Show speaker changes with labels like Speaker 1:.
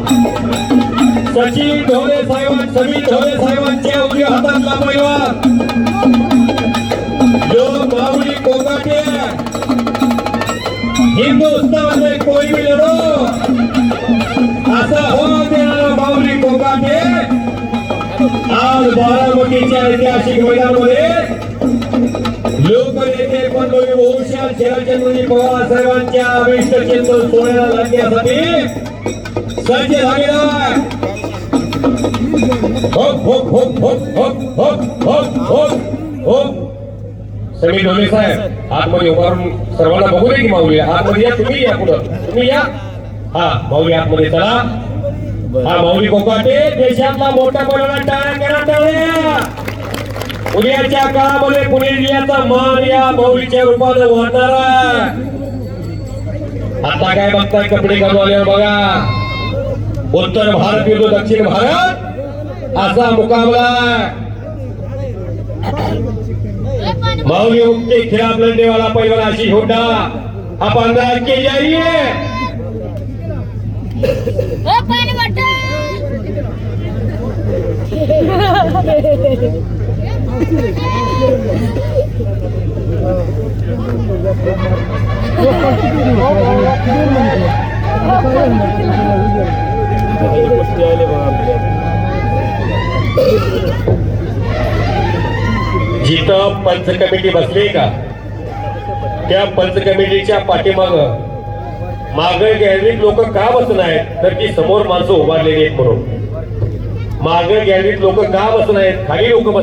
Speaker 1: सचिन ढोले साहेबां समीर ढोले साहेबांच्या उजव्या हातातला पैलवान जो माऊली कोकाटे हिंदुस्तान में कोई भी लढो असा हो देणारा माऊली कोकाटे आज बारामतीच्या ऐतिहासिक मैदानामध्ये लोकनेते पद्मश्री भूषण शरदचंद्रजी पवार साहेबांच्या अभिष्ट चिंतन सोहळ्याला लागण्यासाठी सज्ज झालेला आहे. समीर ढोले साहेब आतमध्ये उभारून सर्वांना बघू दे की माऊली आतमध्ये या. तुम्ही या पुढं तुम्ही या. हा माऊली आतमध्ये चला. हा माऊली कोकाटे देशातला मोठा पैलवान टाळ्या करा टाळ्या. उद्याच्या काळामध्ये पुणे जिल्ह्याचा मान या माऊलीच्या रूपाने वाढणार आहे. आता काय बघताय कपडे घालून आल्यावर बघा उत्तर भारत विरुद्ध दक्षिण भारत असा मुकाबला. माऊली मुक्ति खिलाफ लड़ने वाला पहलवान आशीष हुड्डा आप अंदाज के जाइए. जिथं पंच कमिटी बसली का त्या पंच कमिटीच्या पाठीमाग गॅलरीत लोक का बसत आहेत तर ती समोर माणसं उभारलेली आहेत म्हणून. मागे गॅलरीत लोक का बसत आहेत खाली लोक